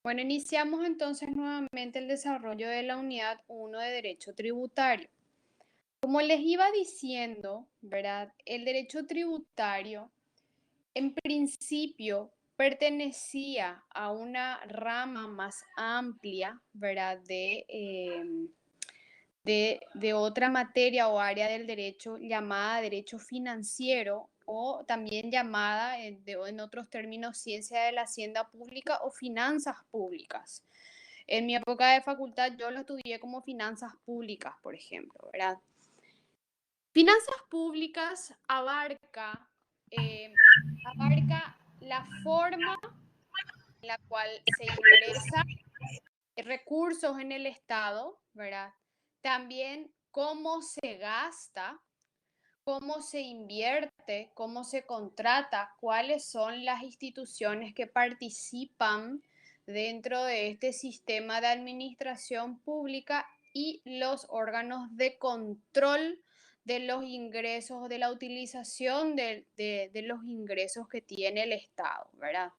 Bueno, iniciamos entonces nuevamente el desarrollo de la unidad 1 de Derecho Tributario. Como les iba diciendo, ¿verdad? El derecho tributario en principio pertenecía a una rama más amplia, ¿verdad? De otra materia o área del derecho llamada derecho financiero o también llamada en otros términos ciencia de la hacienda pública o finanzas públicas. En mi época de facultad yo lo estudié como finanzas públicas, por ejemplo, ¿verdad? Finanzas públicas abarca la forma en la cual se ingresa recursos en el Estado, ¿verdad? También cómo se gasta, cómo se invierte, cómo se contrata, cuáles son las instituciones que participan dentro de este sistema de administración pública y los órganos de control de los ingresos, de la utilización de los ingresos que tiene el Estado, ¿verdad?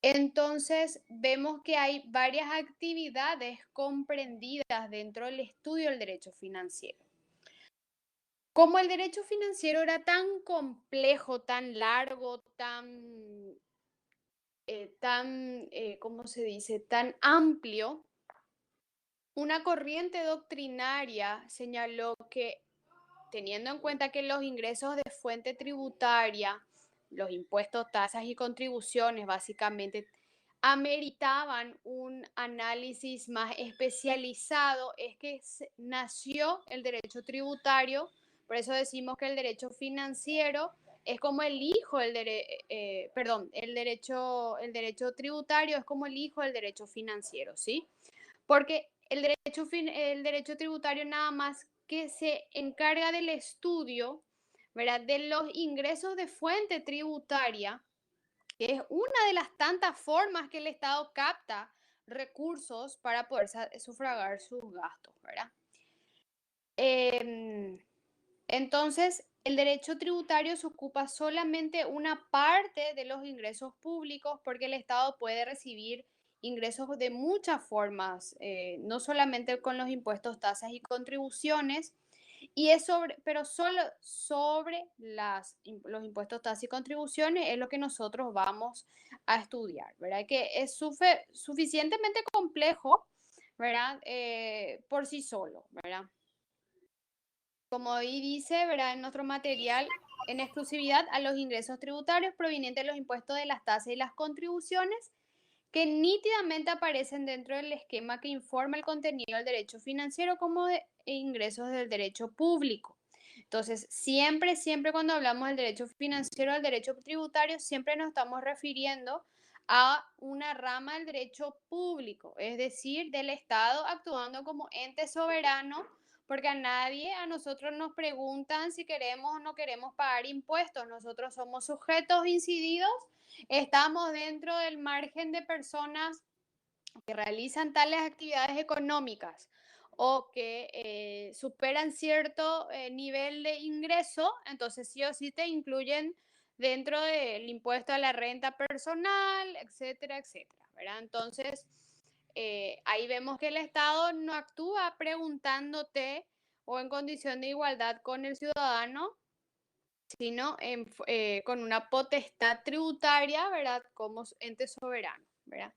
Entonces, vemos que hay varias actividades comprendidas dentro del estudio del derecho financiero. Como el derecho financiero era tan complejo, tan largo, ¿cómo se dice?, tan amplio, una corriente doctrinaria señaló que, teniendo en cuenta que los ingresos de fuente tributaria, los impuestos, tasas y contribuciones, básicamente, ameritaban un análisis más especializado, es que nació el derecho tributario. Por eso decimos que el derecho financiero es como el hijo del el derecho tributario es como el hijo del derecho financiero, ¿sí? Porque el derecho tributario nada más que se encarga del estudio, ¿verdad?, de los ingresos de fuente tributaria, que es una de las tantas formas que el Estado capta recursos para poder sufragar sus gastos, ¿verdad? Entonces, el derecho tributario se ocupa solamente una parte de los ingresos públicos porque el Estado puede recibir ingresos de muchas formas, no solamente con los impuestos, tasas y contribuciones, y es pero solo sobre los impuestos, tasas y contribuciones es lo que nosotros vamos a estudiar, ¿verdad? Que es suficientemente complejo, ¿verdad? Por sí solo, ¿verdad? Como ahí dice, ¿verdad?, en nuestro material, en exclusividad a los ingresos tributarios provenientes de los impuestos de las tasas y las contribuciones que nítidamente aparecen dentro del esquema que informa el contenido del derecho financiero como de ingresos del derecho público. Entonces, siempre cuando hablamos del derecho financiero, del derecho tributario, siempre nos estamos refiriendo a una rama del derecho público, es decir, del Estado actuando como ente soberano, porque a nosotros nos preguntan si queremos o no queremos pagar impuestos. Nosotros somos sujetos incididos, estamos dentro del margen de personas que realizan tales actividades económicas o que superan cierto nivel de ingreso, entonces sí o sí te incluyen dentro del impuesto a la renta personal, etcétera, etcétera, ¿verdad? Entonces, ahí vemos que el Estado no actúa preguntándote o en condición de igualdad con el ciudadano, sino con una potestad tributaria, ¿verdad?, como ente soberano, ¿verdad?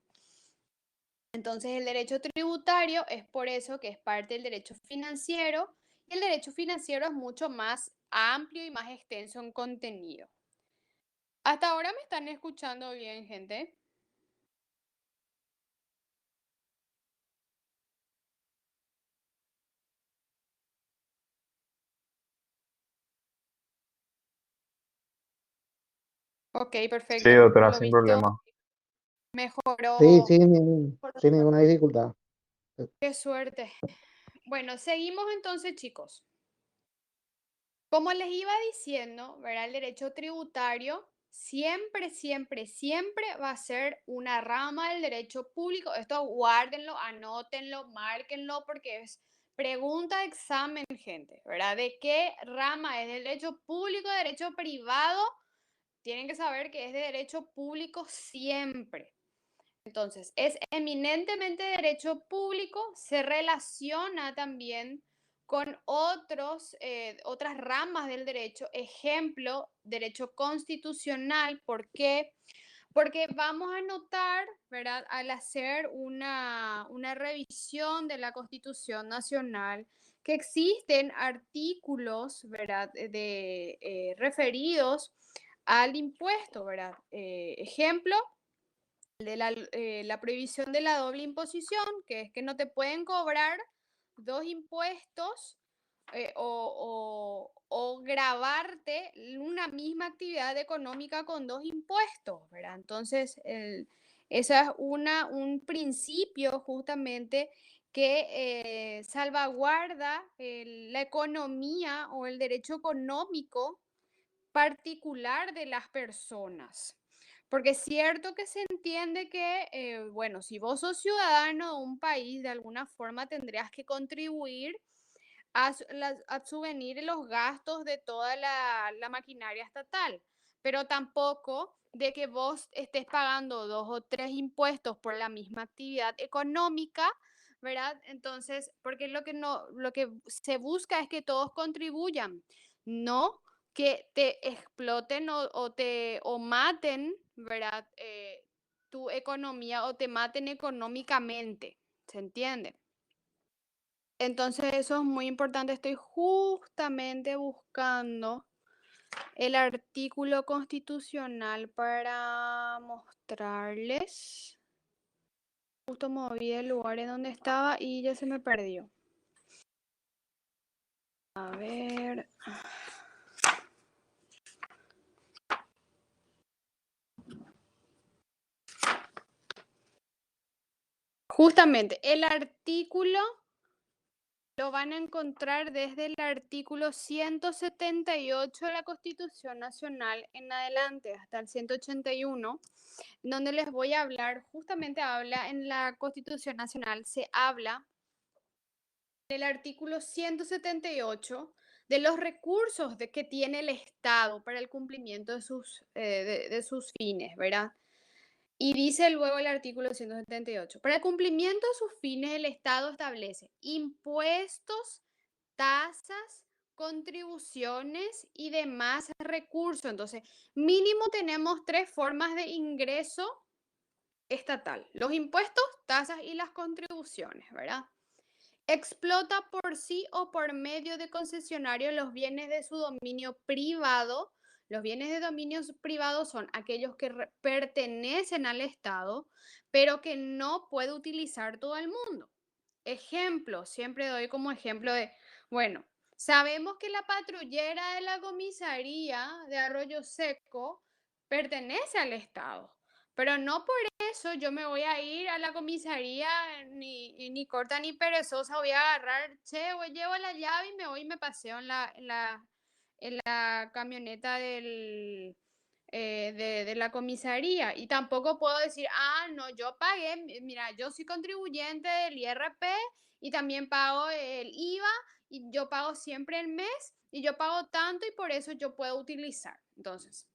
Entonces, el derecho tributario es por eso que es parte del derecho financiero, y el derecho financiero es mucho más amplio y más extenso en contenido. ¿Hasta ahora me están escuchando bien, gente? Ok, Sí, perfecto. Por doctora, lo sin visto, problema. Sí, mejoró. sin ninguna dificultad. Qué suerte. Bueno, seguimos entonces, chicos. Como les iba diciendo, ¿verdad? El derecho tributario siempre va a ser una rama del derecho público. Esto guárdenlo, anótenlo, márquenlo, porque es pregunta de examen, gente, ¿verdad? ¿De qué rama es? ¿Del derecho público, de derecho privado? Tienen que saber que es de derecho público siempre. Entonces, es eminentemente derecho público, se relaciona también con otras ramas del derecho, ejemplo, derecho constitucional. ¿Por qué? Porque vamos a notar, ¿verdad? Al hacer una revisión de la Constitución Nacional, que existen artículos, ¿verdad? Referidos al impuesto, ¿verdad? Ejemplo, de la prohibición de la doble imposición, que es que no te pueden cobrar dos impuestos o grabarte una misma actividad económica con dos impuestos, ¿verdad? Entonces, esa es un principio justamente que salvaguarda la economía o el derecho económico particular de las personas. Porque es cierto que se entiende que, bueno, si vos sos ciudadano de un país, de alguna forma tendrías que contribuir a subvenir los gastos de toda la maquinaria estatal, pero tampoco de que vos estés pagando dos o tres impuestos por la misma actividad económica, ¿verdad? Entonces, porque lo que se busca es que todos contribuyan, no que te exploten o maten, ¿verdad? Tu economía o te maten económicamente, ¿se entiende? Entonces eso es muy importante. Estoy justamente buscando el artículo constitucional para mostrarles. Justo moví el lugar en donde estaba y ya se me perdió. A ver. Justamente, el artículo lo van a encontrar desde el artículo 178 de la Constitución Nacional en adelante hasta el 181, donde les voy a hablar, justamente habla en la Constitución Nacional, se habla del artículo 178 de los recursos que tiene el Estado para el cumplimiento de sus fines, ¿verdad? Y dice luego el artículo 178, para el cumplimiento de sus fines el Estado establece impuestos, tasas, contribuciones y demás recursos. Entonces, mínimo tenemos tres formas de ingreso estatal: los impuestos, tasas y las contribuciones, ¿verdad? Explota por sí o por medio de concesionario los bienes de su dominio privado. Los bienes de dominio privado son aquellos que pertenecen al Estado, pero que no puede utilizar todo el mundo. Ejemplo, siempre doy como ejemplo de, bueno, sabemos que la patrullera de la comisaría de Arroyo Seco pertenece al Estado, pero no por eso yo me voy a ir a la comisaría ni corta ni perezosa, voy a agarrar, llevo la llave y me voy y me paseo en la camioneta de la comisaría. Y tampoco puedo decir, ah, no, yo pagué, mira, yo soy contribuyente del IRP y también pago el IVA y yo pago siempre el mes y yo pago tanto y por eso yo puedo utilizar. Entonces,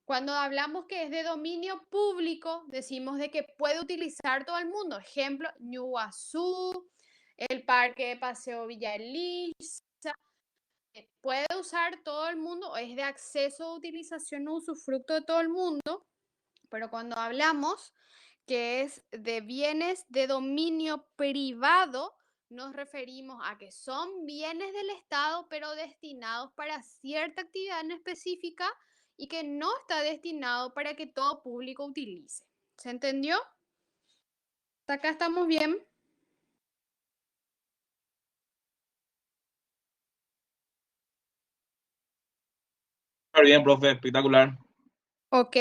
cuando hablamos que es de dominio público, decimos de que puede utilizar todo el mundo. Ejemplo, Ñuazú, el Parque de Paseo Villa Elisa. Puede usar todo el mundo, es de acceso, utilización o usufructo de todo el mundo, pero cuando hablamos que es de bienes de dominio privado, nos referimos a que son bienes del Estado, pero destinados para cierta actividad en específica y que no está destinado para que todo público utilice. ¿Se entendió? ¿Hasta acá estamos bien? Bien, profe, espectacular. Ok,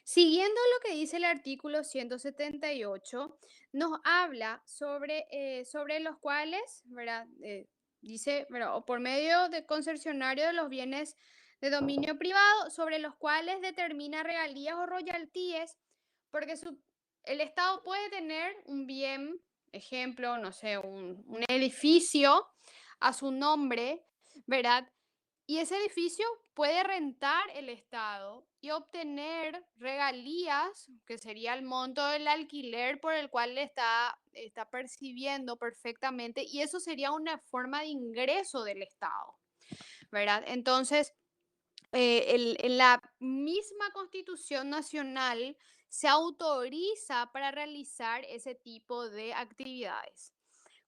siguiendo lo que dice el artículo 178, nos habla sobre los cuales, ¿verdad? Dice, ¿verdad? O por medio de concesionario de los bienes de dominio privado, sobre los cuales determina regalías o royalties, porque el Estado puede tener un bien, ejemplo, no sé, un edificio a su nombre, ¿verdad? Y ese edificio puede rentar el Estado y obtener regalías, que sería el monto del alquiler por el cual le está percibiendo perfectamente, y eso sería una forma de ingreso del Estado, ¿verdad? Entonces, en la misma Constitución Nacional se autoriza para realizar ese tipo de actividades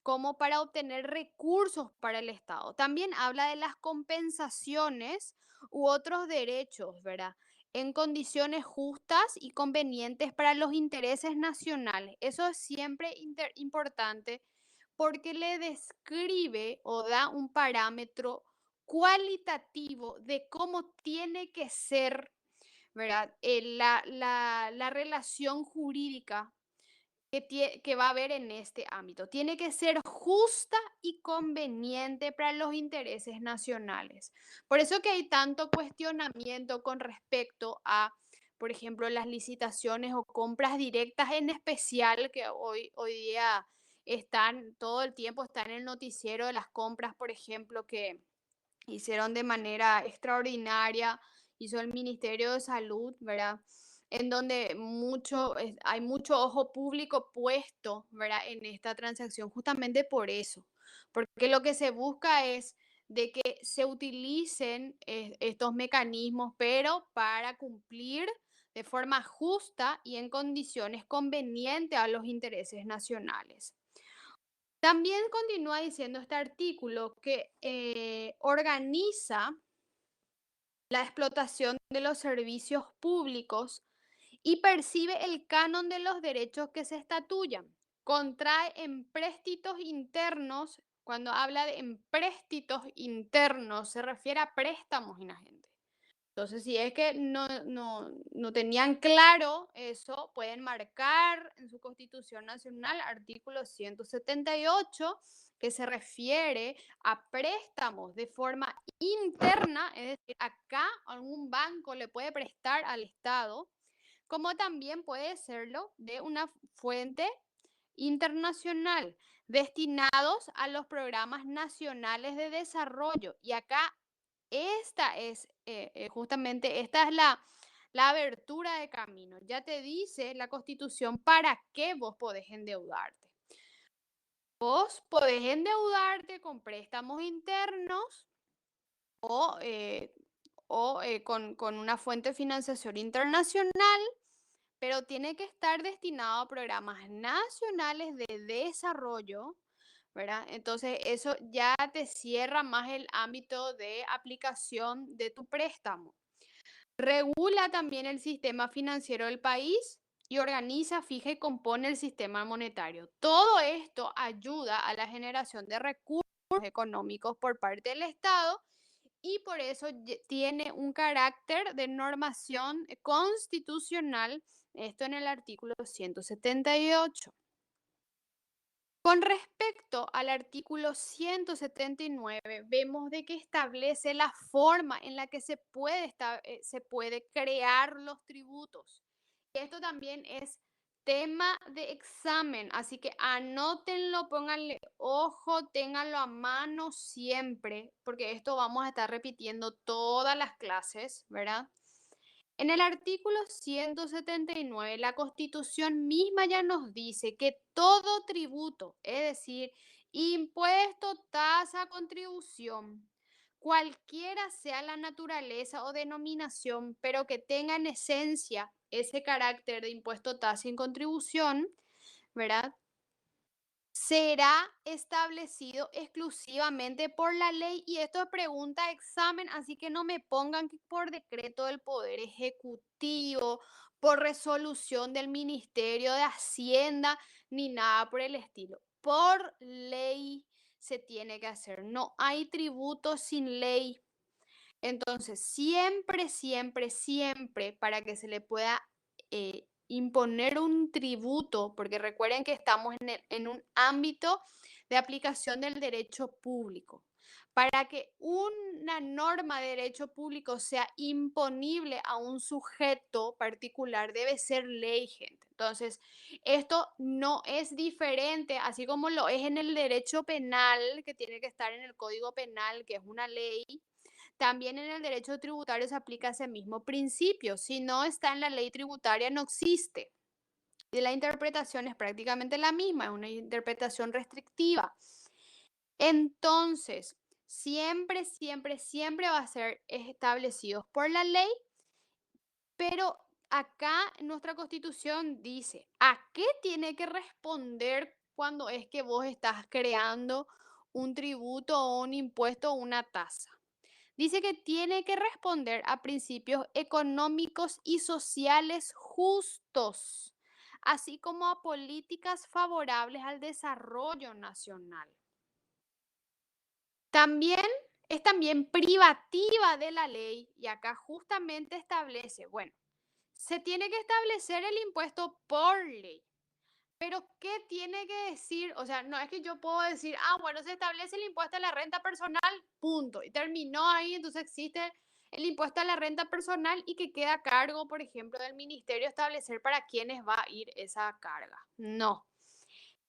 como para obtener recursos para el Estado. También habla de las compensaciones u otros derechos, ¿verdad? En condiciones justas y convenientes para los intereses nacionales. Eso es siempre importante porque le describe o da un parámetro cualitativo de cómo tiene que ser, ¿verdad? La relación jurídica que va a haber en este ámbito. Tiene que ser justa y conveniente para los intereses nacionales. Por eso que hay tanto cuestionamiento con respecto a, por ejemplo, las licitaciones o compras directas en especial, que hoy día están todo el tiempo, están en el noticiero de las compras, por ejemplo, que hicieron de manera extraordinaria, hizo el Ministerio de Salud, ¿verdad? En donde hay mucho ojo público puesto, ¿verdad? En esta transacción, justamente por eso, porque lo que se busca es de que se utilicen estos mecanismos, pero para cumplir de forma justa y en condiciones convenientes a los intereses nacionales. También continúa diciendo este artículo que organiza la explotación de los servicios públicos y percibe el canon de los derechos que se estatuyan. Contrae empréstitos internos. Cuando habla de empréstitos internos, se refiere a préstamos, gente. Entonces, si es que no tenían claro eso, pueden marcar en su Constitución Nacional artículo 178, que se refiere a préstamos de forma interna, es decir, acá algún banco le puede prestar al Estado, como también puede serlo de una fuente internacional destinados a los programas nacionales de desarrollo. Y acá esta es la abertura de camino. Ya te dice la Constitución para qué vos podés endeudarte. Vos podés endeudarte con préstamos internos o, con una fuente de financiación internacional, pero tiene que estar destinado a programas nacionales de desarrollo, ¿verdad? Entonces eso ya te cierra más el ámbito de aplicación de tu préstamo. Regula también el sistema financiero del país y organiza, fija y compone el sistema monetario. Todo esto ayuda a la generación de recursos económicos por parte del Estado y por eso tiene un carácter de normación constitucional, esto en el artículo 178. Con respecto al artículo 179, vemos de que establece la forma en la que se puede crear los tributos. Esto también es tema de examen, así que anótenlo, pónganle ojo, ténganlo a mano siempre, porque esto vamos a estar repitiendo todas las clases, ¿verdad? En el artículo 179, la Constitución misma ya nos dice que todo tributo, es decir, impuesto, tasa, contribución, cualquiera sea la naturaleza o denominación, pero que tenga en esencia ese carácter de impuesto, tasa y contribución, ¿verdad? Será establecido exclusivamente por la ley y esto es pregunta de examen, así que no me pongan que por decreto del Poder Ejecutivo, por resolución del Ministerio de Hacienda, ni nada por el estilo. Por ley se tiene que hacer, no hay tributo sin ley. Entonces, siempre, siempre, siempre para que se le pueda imponer un tributo, porque recuerden que estamos en un ámbito de aplicación del derecho público. Para que una norma de derecho público sea imponible a un sujeto particular, debe ser ley, gente. Entonces, esto no es diferente, así como lo es en el derecho penal, que tiene que estar en el Código Penal, que es una ley. también en el derecho tributario se aplica ese mismo principio. Si no está en la ley tributaria, no existe. Y la interpretación es prácticamente la misma, es una interpretación restrictiva. Entonces, siempre, siempre, siempre va a ser establecidos por la ley, pero acá nuestra Constitución dice, ¿a qué tiene que responder cuando es que vos estás creando un tributo o un impuesto o una tasa? Dice que tiene que responder a principios económicos y sociales justos, así como a políticas favorables al desarrollo nacional. También es también privativa de la ley y acá justamente establece, bueno, se tiene que establecer el impuesto por ley. Pero, ¿qué tiene que decir? O sea, no es que yo puedo decir, bueno, se establece el impuesto a la renta personal, punto. Y terminó ahí, entonces existe el impuesto a la renta personal y que queda a cargo, por ejemplo, del ministerio establecer para quiénes va a ir esa carga. No.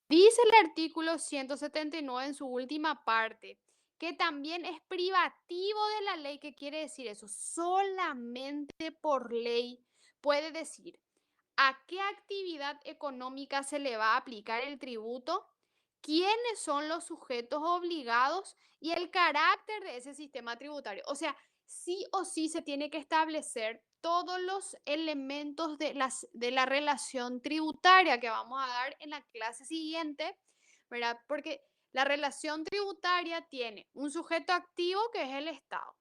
Dice el artículo 179 en su última parte que también es privativo de la ley. ¿Qué quiere decir eso? Solamente por ley puede decir a qué actividad económica se le va a aplicar el tributo, quiénes son los sujetos obligados y el carácter de ese sistema tributario. O sea, sí o sí se tiene que establecer todos los elementos de la relación tributaria que vamos a dar en la clase siguiente, ¿verdad? Porque la relación tributaria tiene un sujeto activo que es el Estado,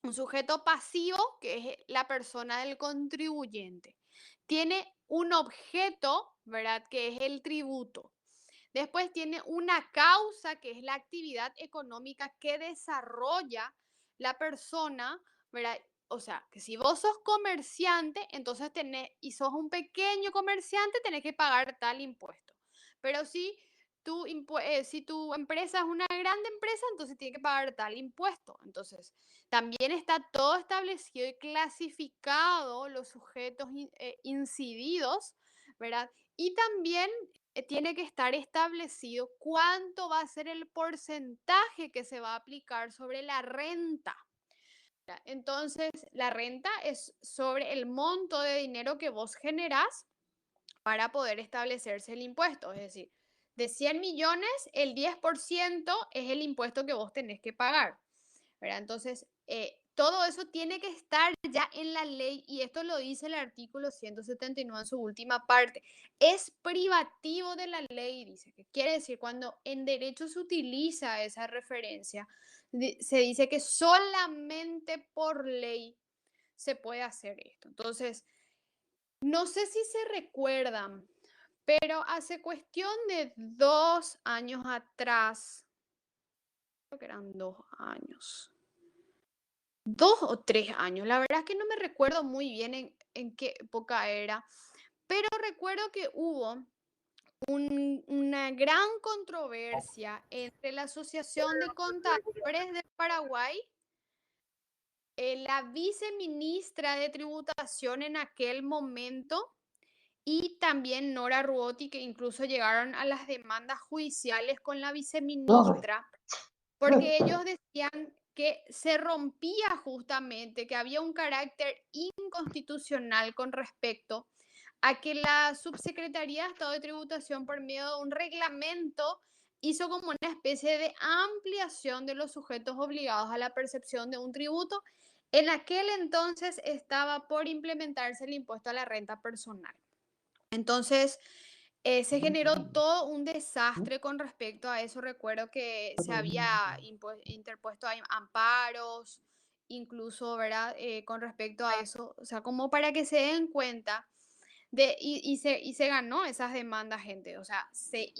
un sujeto pasivo que es la persona del contribuyente. Tiene un objeto, ¿verdad? Que es el tributo. Después tiene una causa, que es la actividad económica que desarrolla la persona, ¿verdad? O sea, que si vos sos comerciante, entonces y sos un pequeño comerciante, tenés que pagar tal impuesto. Pero si tu empresa es una grande empresa, entonces tiene que pagar tal impuesto. Entonces, también está todo establecido y clasificado los sujetos incididos, ¿verdad? Y también tiene que estar establecido cuánto va a ser el porcentaje que se va a aplicar sobre la renta. Entonces, la renta es sobre el monto de dinero que vos generás para poder establecerse el impuesto. Es decir, de 100 millones, el 10% es el impuesto que vos tenés que pagar, ¿verdad? Entonces, todo eso tiene que estar ya en la ley y esto lo dice el artículo 179 en su última parte. Es privativo de la ley, dice. Que quiere decir, cuando en derecho se utiliza esa referencia, se dice que solamente por ley se puede hacer esto. Entonces, no sé si se recuerdan, pero hace cuestión de 2 años atrás, creo que eran 2 años. 2 o 3 años. La verdad es que no me recuerdo muy bien en qué época era, pero recuerdo que hubo una gran controversia entre la Asociación de Contadores de Paraguay, la viceministra de Tributación en aquel momento y también Nora Ruoti, que incluso llegaron a las demandas judiciales con la viceministra, porque ellos decían que se rompía justamente, que había un carácter inconstitucional con respecto a que la Subsecretaría de Estado de Tributación, por medio de un reglamento, hizo como una especie de ampliación de los sujetos obligados a la percepción de un tributo. En aquel entonces estaba por implementarse el impuesto a la renta personal. Entonces, se generó todo un desastre con respecto a eso. Recuerdo que se había interpuesto amparos, incluso, ¿verdad? Con respecto a eso, o sea, como para que se den cuenta y se ganó esas demandas, gente. O sea, se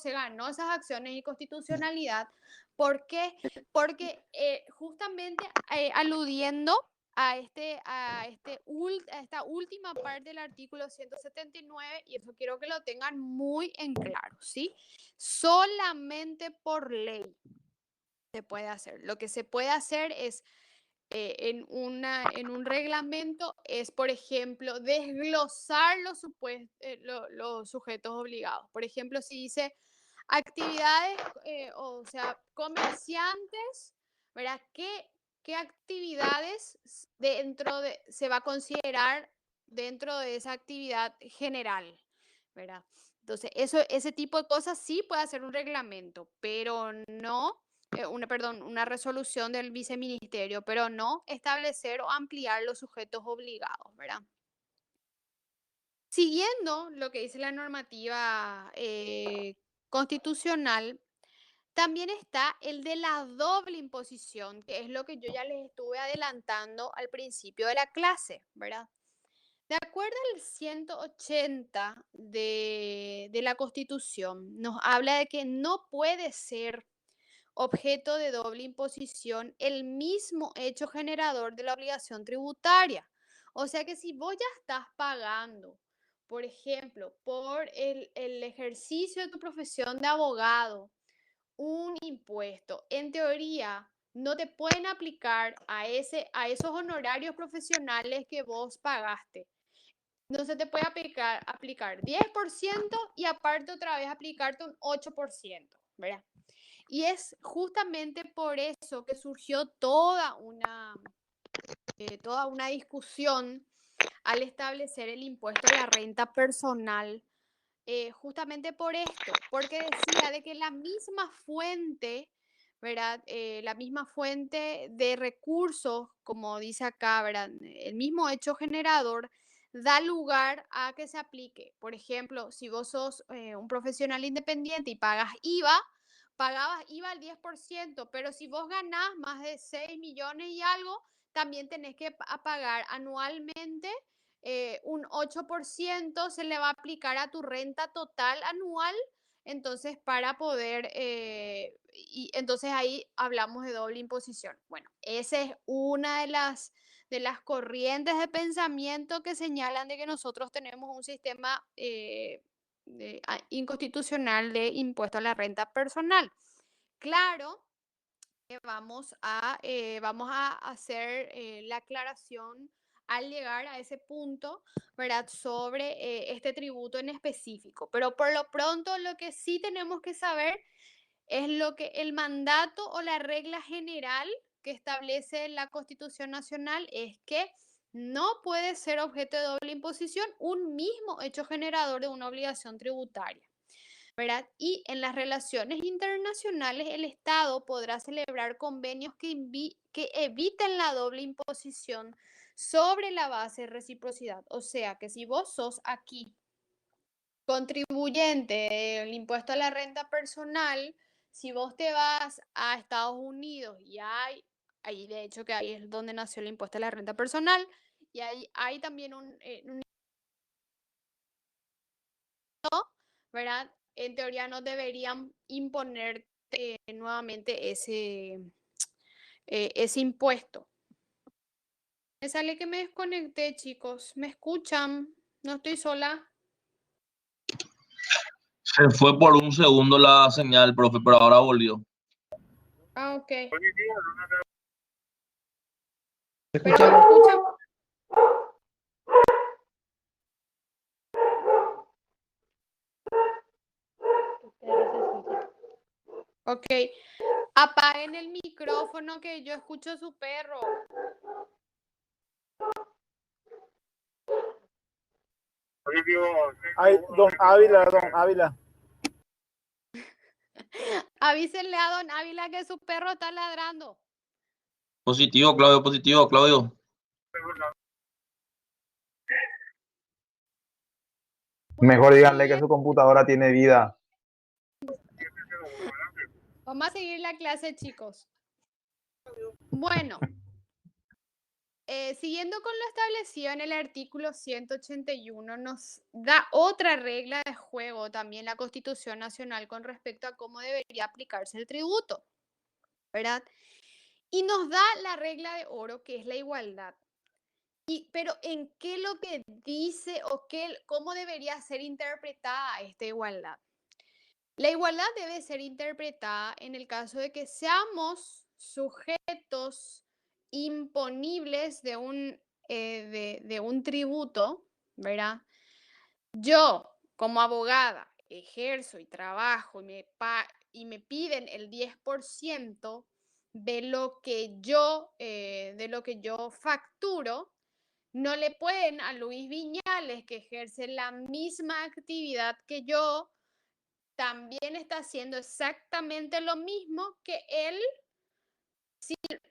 ganó esas acciones de inconstitucionalidad. ¿Por qué? Porque justamente aludiendo a esta última parte del artículo 179, y eso quiero que lo tengan muy en claro, ¿sí? Solamente por ley se puede hacer. Lo que se puede hacer es en un reglamento es, por ejemplo, desglosar los sujetos obligados. Por ejemplo, si dice actividades, o sea, comerciantes, ¿verdad? ¿Qué qué actividades se va a considerar dentro de esa actividad general, ¿verdad? Entonces, ese tipo de cosas sí puede hacer un reglamento, pero no, una resolución del viceministerio, pero no establecer o ampliar los sujetos obligados, ¿verdad? Siguiendo lo que dice la normativa constitucional, también está el de la doble imposición, que es lo que yo ya les estuve adelantando al principio de la clase, ¿verdad? De acuerdo al 180 de la Constitución, nos habla de que no puede ser objeto de doble imposición el mismo hecho generador de la obligación tributaria. O sea que si vos ya estás pagando, por ejemplo, por el ejercicio de tu profesión de abogado, un impuesto, en teoría, no te pueden aplicar a esos honorarios profesionales que vos pagaste. No se te puede aplicar 10% y aparte otra vez aplicarte un 8%, ¿verdad? Y es justamente por eso que surgió toda una discusión al establecer el impuesto a la renta personal, justamente por esto, porque decía de que la misma fuente, ¿verdad? La misma fuente de recursos, como dice acá, ¿verdad? El mismo hecho generador da lugar a que se aplique. Por ejemplo, si vos sos un profesional independiente y pagabas IVA al 10%, pero si vos ganás más de 6 millones y algo, también tenés que pagar anualmente un 8% se le va a aplicar a tu renta total anual, entonces para poder, y entonces ahí hablamos de doble imposición. Bueno, esa es una de las corrientes de pensamiento que señalan de que nosotros tenemos un sistema inconstitucional de impuesto a la renta personal. Claro que vamos a hacer la aclaración al llegar a ese punto, ¿verdad? Sobre este tributo en específico. Pero por lo pronto lo que sí tenemos que saber es lo que el mandato o la regla general que establece la Constitución Nacional es que no puede ser objeto de doble imposición un mismo hecho generador de una obligación tributaria, ¿verdad? Y en las relaciones internacionales el Estado podrá celebrar convenios que eviten la doble imposición sobre la base de reciprocidad. O sea que si vos sos aquí contribuyente del impuesto a la renta personal, si vos te vas a Estados Unidos y ahí de hecho que ahí es donde nació el impuesto a la renta personal, y ahí hay también ¿verdad? En teoría no deberían imponer nuevamente ese impuesto. Me sale que me desconecté, chicos. ¿Me escuchan? No estoy sola. Se fue por un segundo la señal, profe, pero ahora volvió. Ah, ok. ¿Me Pero escuchan? me escuchan. Ok. Apaguen el micrófono que yo escucho a su perro. Ay, don Ávila. Avísenle a don Ávila que su perro está ladrando. Positivo, Claudio, positivo, Claudio. Mejor díganle que su computadora tiene vida. Vamos a seguir la clase, chicos. Bueno, siguiendo con lo establecido en el artículo 181, nos da otra regla de juego también la Constitución Nacional con respecto a cómo debería aplicarse el tributo, ¿verdad? Y nos da la regla de oro, que es la igualdad. Pero ¿en qué lo que dice o cómo debería ser interpretada esta igualdad? La igualdad debe ser interpretada en el caso de que seamos sujetos imponibles de un tributo, ¿verdad? Yo, como abogada, ejerzo y trabajo y me piden el 10%, de lo que yo facturo, no le pueden a Luis Viñales, que ejerce la misma actividad que yo, también está haciendo exactamente lo mismo que él,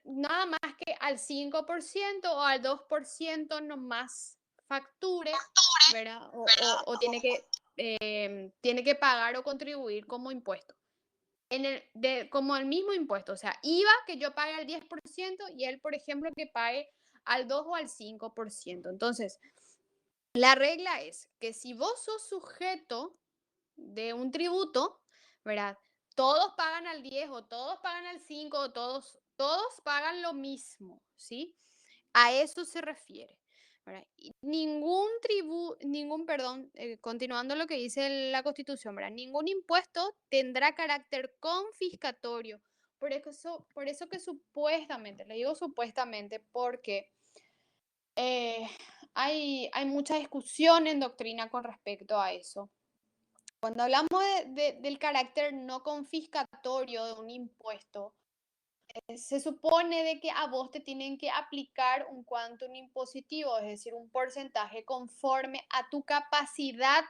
nada más que al 5% o al 2% nomás facture, ¿verdad? O tiene que pagar o contribuir como impuesto. Como el mismo impuesto, o sea, IVA que yo pague al 10% y él, por ejemplo, que pague al 2 o al 5%. Entonces, la regla es que si vos sos sujeto de un tributo, ¿verdad? Todos pagan al 10 o todos pagan al 5 o todos pagan lo mismo, ¿sí? A eso se refiere. ¿Verdad? Y perdón, continuando lo que dice la Constitución, ¿verdad? Ningún impuesto tendrá carácter confiscatorio. Por eso que supuestamente, le digo supuestamente, porque hay mucha discusión en doctrina con respecto a eso. Cuando hablamos del carácter no confiscatorio de un impuesto, se supone de que a vos te tienen que aplicar un quantum impositivo, es decir, un porcentaje conforme a tu capacidad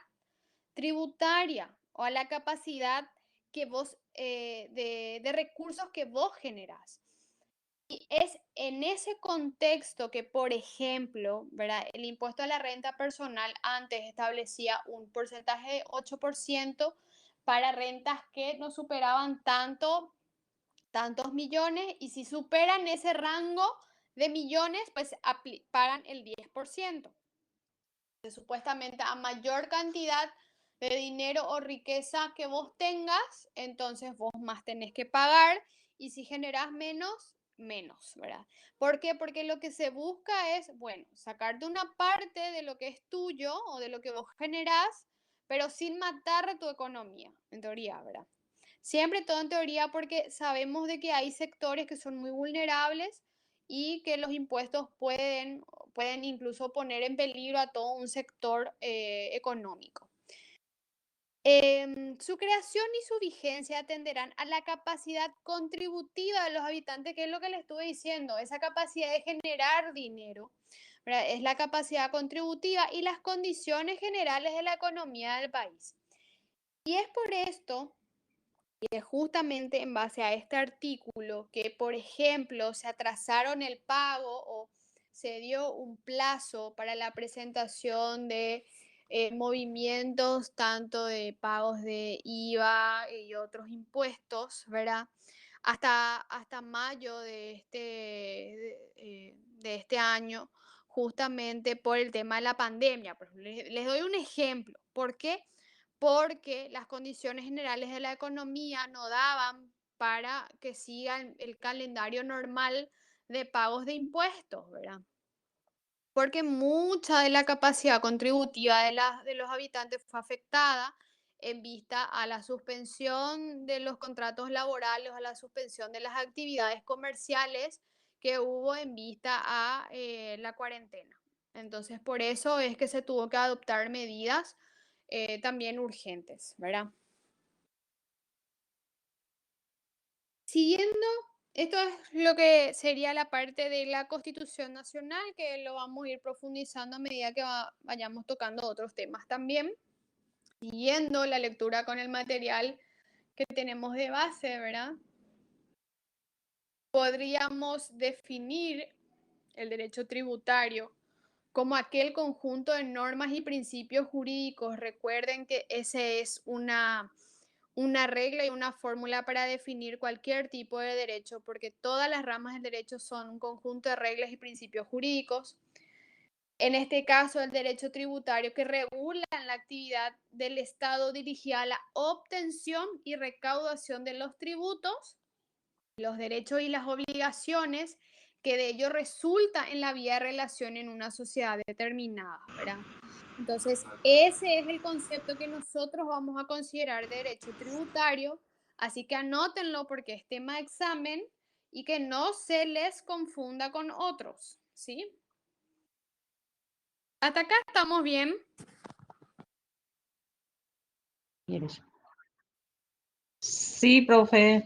tributaria o a la capacidad que vos, de recursos que vos generás. Y es en ese contexto que, por ejemplo, ¿verdad? El impuesto a la renta personal antes establecía un porcentaje de 8% para rentas que no superaban tantos millones, y si superan ese rango de millones, pues pagan el 10%. Entonces, supuestamente a mayor cantidad de dinero o riqueza que vos tengas, entonces vos más tenés que pagar, y si generás menos, menos, ¿verdad? ¿Por qué? Porque lo que se busca es, bueno, sacarte una parte de lo que es tuyo o de lo que vos generás, pero sin matar tu economía, en teoría, ¿verdad? Siempre todo en teoría, porque sabemos de que hay sectores que son muy vulnerables y que los impuestos pueden incluso poner en peligro a todo un sector económico. Su creación y su vigencia atenderán a la capacidad contributiva de los habitantes, que es lo que les estuve diciendo, esa capacidad de generar dinero, ¿verdad? Es la capacidad contributiva y las condiciones generales de la economía del país. Y es por esto, y es justamente en base a este artículo, que, por ejemplo, se atrasaron el pago o se dio un plazo para la presentación de movimientos, tanto de pagos de IVA y otros impuestos, ¿verdad? Hasta mayo de este año, justamente por el tema de la pandemia. Les doy un ejemplo. ¿Por qué? Porque las condiciones generales de la economía no daban para que siga el calendario normal de pagos de impuestos, ¿verdad? Porque mucha de la capacidad contributiva de los habitantes fue afectada en vista a la suspensión de los contratos laborales, a la suspensión de las actividades comerciales que hubo en vista a la cuarentena. Entonces, por eso es que se tuvo que adoptar medidas también urgentes, ¿verdad? Siguiendo, esto es lo que sería la parte de la Constitución Nacional, que lo vamos a ir profundizando a medida que vayamos tocando otros temas también. Siguiendo la lectura con el material que tenemos de base, ¿verdad? Podríamos definir el derecho tributario como aquel conjunto de normas y principios jurídicos. Recuerden que ese es una regla y una fórmula para definir cualquier tipo de derecho, porque todas las ramas del derecho son un conjunto de reglas y principios jurídicos. En este caso, el derecho tributario, que regula la actividad del Estado dirigida a la obtención y recaudación de los tributos, los derechos y las obligaciones que de ello resulta en la vía de relación en una sociedad determinada, ¿verdad? Entonces, ese es el concepto que nosotros vamos a considerar de derecho tributario, así que anótenlo porque es tema de examen y que no se les confunda con otros, ¿sí? ¿Hasta acá estamos bien? Sí, profe.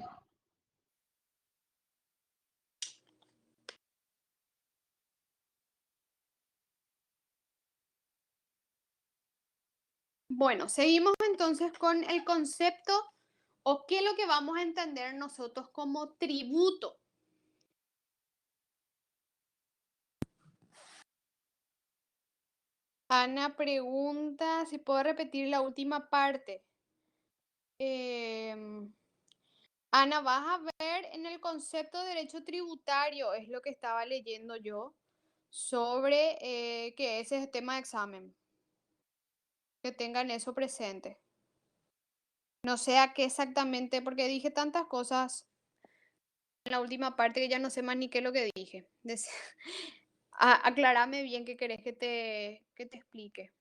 Bueno, seguimos entonces con el concepto o qué es lo que vamos a entender nosotros como tributo. Ana pregunta si puedo repetir la última parte. Ana, vas a ver en el concepto de derecho tributario, es lo que estaba leyendo yo, sobre que ese es el tema de examen. Que tengan eso presente. No sé a qué exactamente, porque dije tantas cosas en la última parte que ya no sé más ni qué es lo que dije. Aclárame bien qué querés que te explique.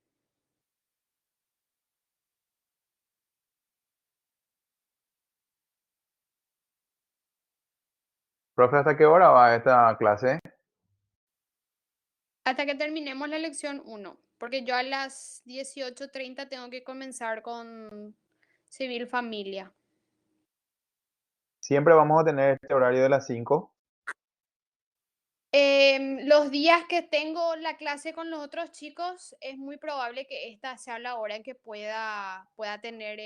Profe, ¿hasta qué hora va esta clase? Hasta que terminemos la lección 1, porque yo a las 18:30 tengo que comenzar con Civil Familia. Siempre vamos a tener este horario de las 5. Los días que tengo la clase con los otros chicos, es muy probable que esta sea la hora en que pueda tener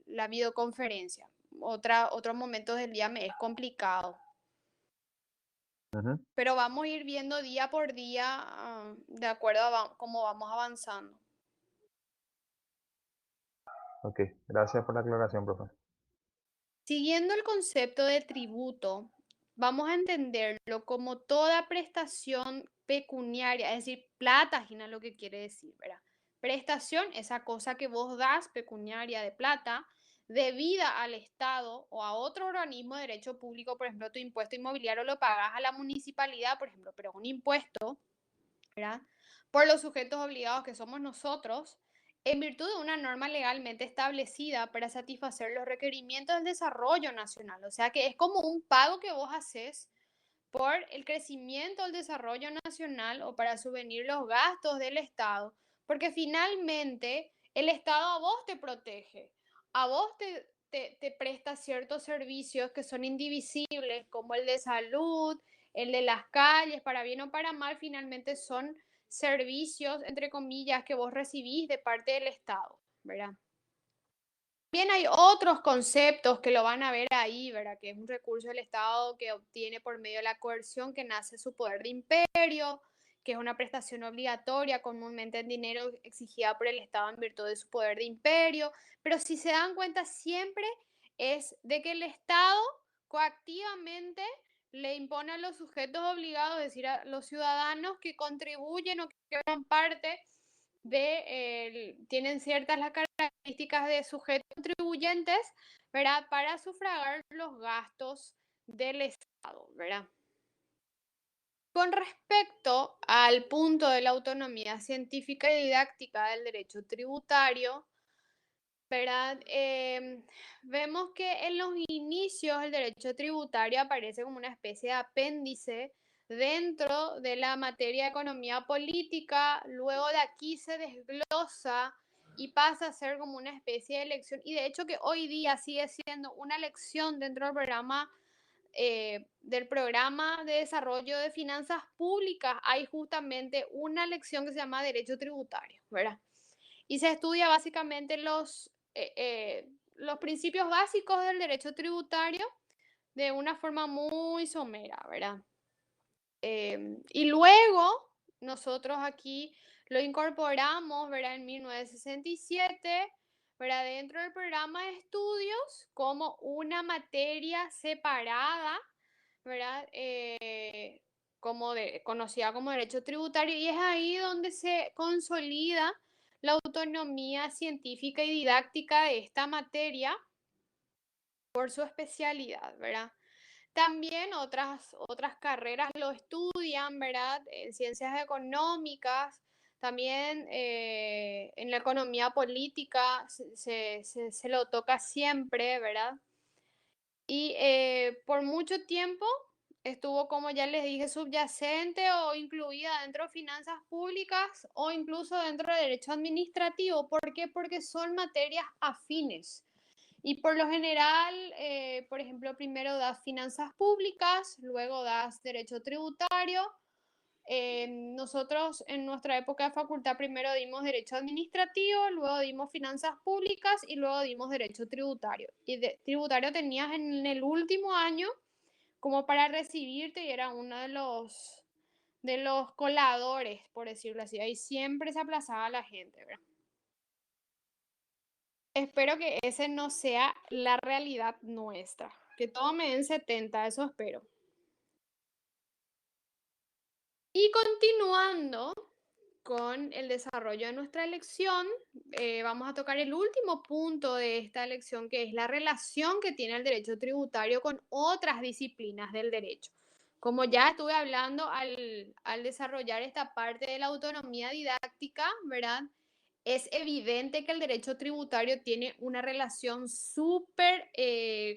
la videoconferencia. Otros momentos del día me es complicado. Pero vamos a ir viendo día por día, de acuerdo a cómo vamos avanzando. Ok, gracias por la aclaración, profe. Siguiendo el concepto de tributo, vamos a entenderlo como toda prestación pecuniaria, es decir, plata, Gina, lo que quiere decir, ¿verdad? Prestación, esa cosa que vos das, pecuniaria de plata, debida al Estado o a otro organismo de derecho público, por ejemplo, tu impuesto inmobiliario lo pagas a la municipalidad, por ejemplo, pero un impuesto, ¿verdad? Por los sujetos obligados que somos nosotros, en virtud de una norma legalmente establecida para satisfacer los requerimientos del desarrollo nacional. O sea que es como un pago que vos haces por el crecimiento del desarrollo nacional o para subvenir los gastos del Estado, porque finalmente el Estado a vos te protege, a vos te presta ciertos servicios que son indivisibles, como el de salud, el de las calles, para bien o para mal, finalmente son servicios, entre comillas, que vos recibís de parte del Estado, ¿verdad? También hay otros conceptos que lo van a ver ahí, ¿verdad? Que es un recurso del Estado que obtiene por medio de la coerción que nace su poder de imperio, que es una prestación obligatoria comúnmente en dinero exigida por el Estado en virtud de su poder de imperio. Pero si se dan cuenta, siempre es de que el Estado coactivamente le impone a los sujetos obligados, es decir, a los ciudadanos que contribuyen o que forman parte tienen ciertas las características de sujetos contribuyentes, ¿verdad? Para sufragar los gastos del Estado, ¿verdad? Con respecto al punto de la autonomía científica y didáctica del derecho tributario, ¿verdad? Vemos que en los inicios el derecho tributario aparece como una especie de apéndice dentro de la materia de economía política, luego de aquí se desglosa y pasa a ser como una especie de lección, y de hecho que hoy día sigue siendo una lección dentro del programa de desarrollo de finanzas públicas. Hay justamente una lección que se llama derecho tributario, ¿verdad? Y se estudia básicamente los principios básicos del derecho tributario de una forma muy somera, ¿verdad? Y luego nosotros aquí lo incorporamos, ¿verdad? En 1967, ¿verdad? Dentro del programa de estudios como una materia separada, ¿verdad? Conocida como derecho tributario, y es ahí donde se consolida la autonomía científica y didáctica de esta materia por su especialidad, ¿verdad? También otras carreras lo estudian, ¿verdad? En ciencias económicas, también en la economía política se lo toca siempre, ¿verdad? Y por mucho tiempo estuvo, como ya les dije, subyacente o incluida dentro de finanzas públicas o incluso dentro de derecho administrativo. ¿Por qué? Porque son materias afines. Y por lo general, por ejemplo, primero das finanzas públicas, luego das derecho tributario, Nosotros en nuestra época de facultad primero dimos derecho administrativo, luego dimos finanzas públicas y luego dimos derecho tributario. Y tributario tenías en el último año como para recibirte y era uno de los coladores, por decirlo así. Ahí siempre se aplazaba la gente, ¿verdad? Espero que ese no sea la realidad nuestra. Que todo me den 70, eso espero. Y continuando con el desarrollo de nuestra lección, vamos a tocar el último punto de esta lección, que es la relación que tiene el derecho tributario con otras disciplinas del derecho. Como ya estuve hablando al desarrollar esta parte de la autonomía didáctica, ¿verdad? Es evidente que el derecho tributario tiene una relación súper,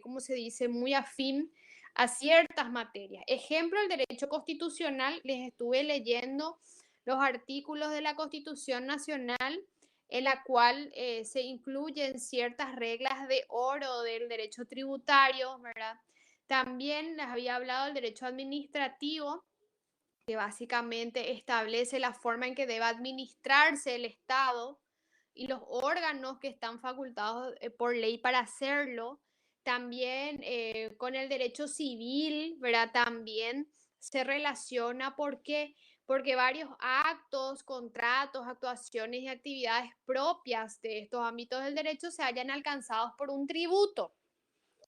¿cómo se dice?, muy afín a ciertas materias. Ejemplo, el derecho constitucional, les estuve leyendo los artículos de la Constitución Nacional en la cual se incluyen ciertas reglas de oro del derecho tributario, ¿verdad? También les había hablado del derecho administrativo, que básicamente establece la forma en que debe administrarse el Estado y los órganos que están facultados por ley para hacerlo. También con el derecho civil, ¿verdad? También se relaciona porque varios actos, contratos, actuaciones y actividades propias de estos ámbitos del derecho se hayan alcanzados por un tributo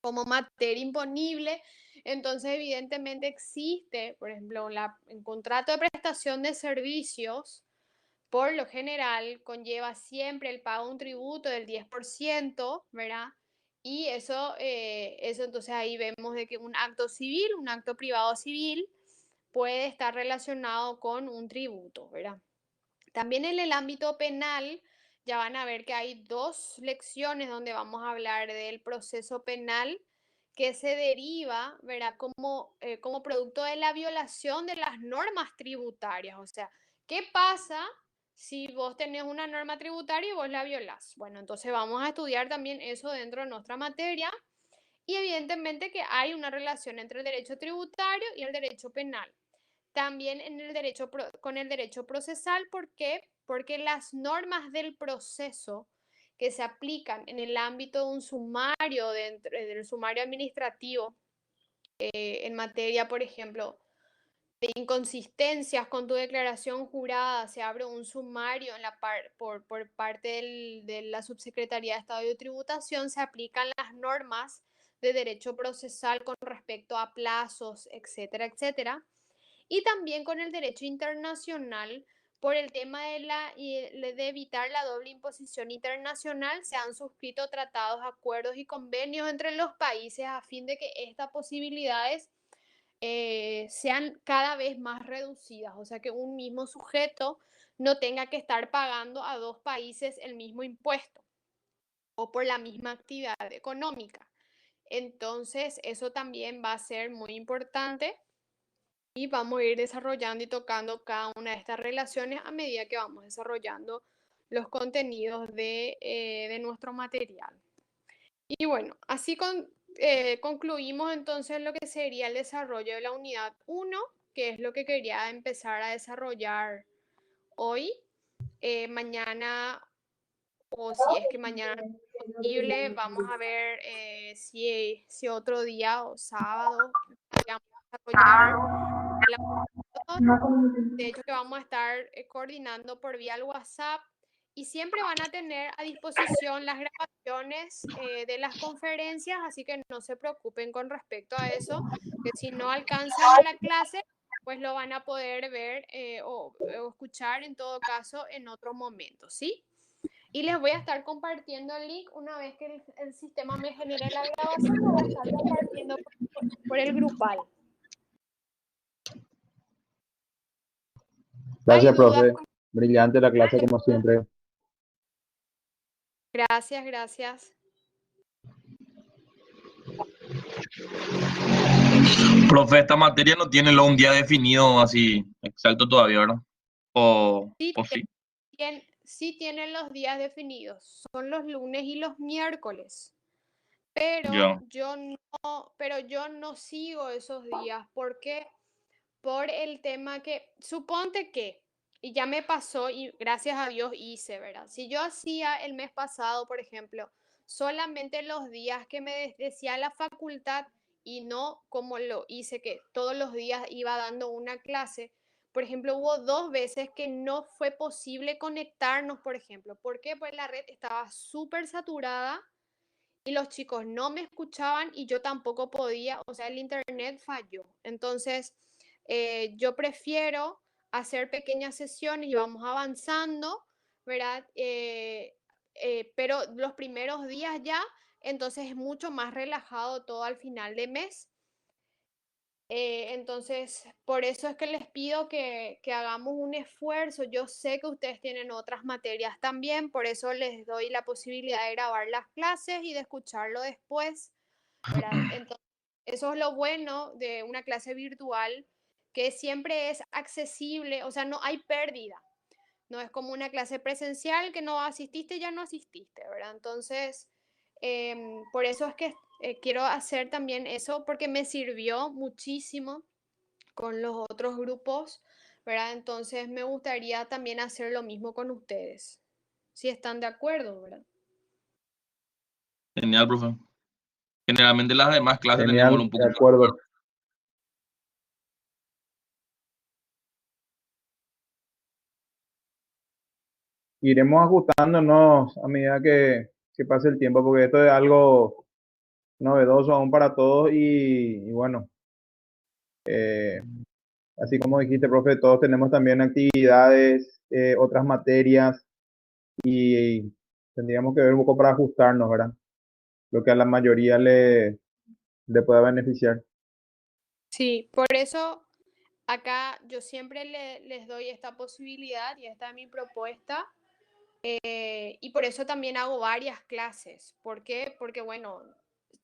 como materia imponible. Entonces, evidentemente existe, por ejemplo, el contrato de prestación de servicios, por lo general, conlleva siempre el pago de un tributo del 10%, ¿verdad? Y eso entonces ahí vemos de que un acto civil, un acto privado civil, puede estar relacionado con un tributo, ¿verdad? También en el ámbito penal, ya van a ver que hay dos lecciones donde vamos a hablar del proceso penal que se deriva, ¿verdad? Como producto de la violación de las normas tributarias. O sea, ¿qué pasa si vos tenés una norma tributaria y vos la violás? Bueno, entonces vamos a estudiar también eso dentro de nuestra materia. Y evidentemente que hay una relación entre el derecho tributario y el derecho penal. También en el derecho con el derecho procesal, ¿por qué? Porque las normas del proceso que se aplican en el ámbito de un sumario, del sumario administrativo, en materia, por ejemplo, de inconsistencias con tu declaración jurada, se abre un sumario por parte de la Subsecretaría de Estado de Tributación, se aplican las normas de derecho procesal con respecto a plazos, etcétera, etcétera. Y también con el derecho internacional, por el tema de evitar la doble imposición internacional, se han suscrito tratados, acuerdos y convenios entre los países a fin de que estas posibilidades sean cada vez más reducidas, o sea que un mismo sujeto no tenga que estar pagando a dos países el mismo impuesto o por la misma actividad económica. Entonces, eso también va a ser muy importante y vamos a ir desarrollando y tocando cada una de estas relaciones a medida que vamos desarrollando los contenidos de nuestro material. Y bueno, así concluimos entonces lo que sería el desarrollo de la unidad 1, que es lo que quería empezar a desarrollar hoy. Mañana, o si es que mañana no es posible, vamos a ver si otro día o sábado podríamos desarrollar la de hecho que vamos a estar coordinando por vía WhatsApp y siempre van a tener a disposición las grabaciones de las conferencias, así que no se preocupen con respecto a eso, que si no alcanzan la clase, pues lo van a poder ver o escuchar en todo caso en otro momento, ¿sí? Y les voy a estar compartiendo el link una vez que el sistema me genere la grabación, lo voy a estar compartiendo por el grupal. Gracias, profe. Brillante la clase, como siempre. Gracias, gracias. Profe, esta materia no tiene un día definido así exacto todavía, ¿verdad? ¿O sí? Sí tienen los días definidos, son los lunes y los miércoles, pero yo no sigo esos días. ¿Por qué? por el tema que, suponte que, y ya me pasó y gracias a Dios hice, ¿verdad? Si yo hacía el mes pasado, por ejemplo, solamente los días que me decía la facultad y no como lo hice, que todos los días iba dando una clase. Por ejemplo, hubo 2 veces que no fue posible conectarnos, por ejemplo. ¿Por qué? Pues la red estaba súper saturada y los chicos no me escuchaban y yo tampoco podía, o sea, el internet falló. Entonces, yo prefiero hacer pequeñas sesiones y vamos avanzando, ¿verdad? Pero los primeros días ya, entonces es mucho más relajado todo al final de mes. Entonces, por eso es que les pido que hagamos un esfuerzo. Yo sé que ustedes tienen otras materias también, por eso les doy la posibilidad de grabar las clases y de escucharlo después, ¿verdad? Entonces, eso es lo bueno de una clase virtual, que siempre es accesible, o sea, no hay pérdida. No es como una clase presencial que no asististe, ya no asististe, ¿verdad? Entonces, por eso es que quiero hacer también eso porque me sirvió muchísimo con los otros grupos, ¿verdad? Entonces me gustaría también hacer lo mismo con ustedes, si están de acuerdo, ¿verdad? Genial, profe. Generalmente las demás clases tenemos Genial, un de poco más. acuerdo. Iremos ajustándonos a medida que pase el tiempo, porque esto es algo novedoso aún para todos y bueno, eh, así como dijiste, profe, todos tenemos también actividades, otras materias y tendríamos que ver un poco para ajustarnos, ¿verdad? Lo que a la mayoría le pueda beneficiar. Sí, por eso acá yo siempre les doy esta posibilidad y esta es mi propuesta. Y por eso también hago varias clases. ¿Por qué? Porque, bueno,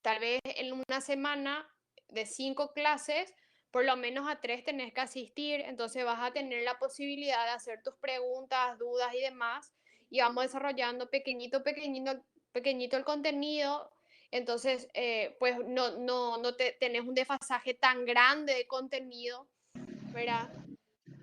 tal vez en una semana de 5 clases, por lo menos a 3 tenés que asistir, entonces vas a tener la posibilidad de hacer tus preguntas, dudas y demás, y vamos desarrollando pequeñito, pequeñito, pequeñito el contenido. Entonces, pues no tenés un desfasaje tan grande de contenido, ¿verdad?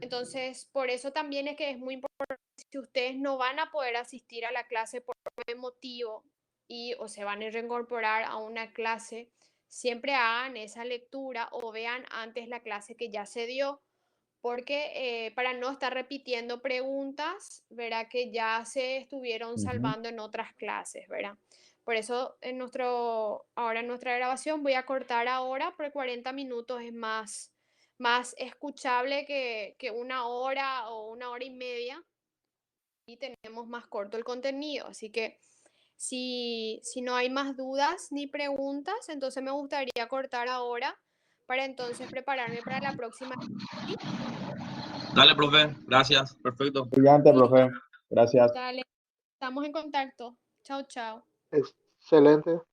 Entonces, por eso también es que es muy importante, si ustedes no van a poder asistir a la clase por algún motivo y o se van a reincorporar a una clase, siempre hagan esa lectura o vean antes la clase que ya se dio, porque para no estar repitiendo preguntas, verá que ya se estuvieron Ujú. salvando en otras clases, ¿verdad? Por eso ahora en nuestra grabación voy a cortar ahora, porque 40 minutos es más escuchable que 1 hora o 1 hora y media y tenemos más corto el contenido. Así que si no hay más dudas ni preguntas, entonces me gustaría cortar ahora para entonces prepararme para la próxima. ¿Sí? Dale, profe. Gracias. Perfecto. Brillante, Listo, profe. Gracias. dale, estamos en contacto. Chao, chao. Excelente.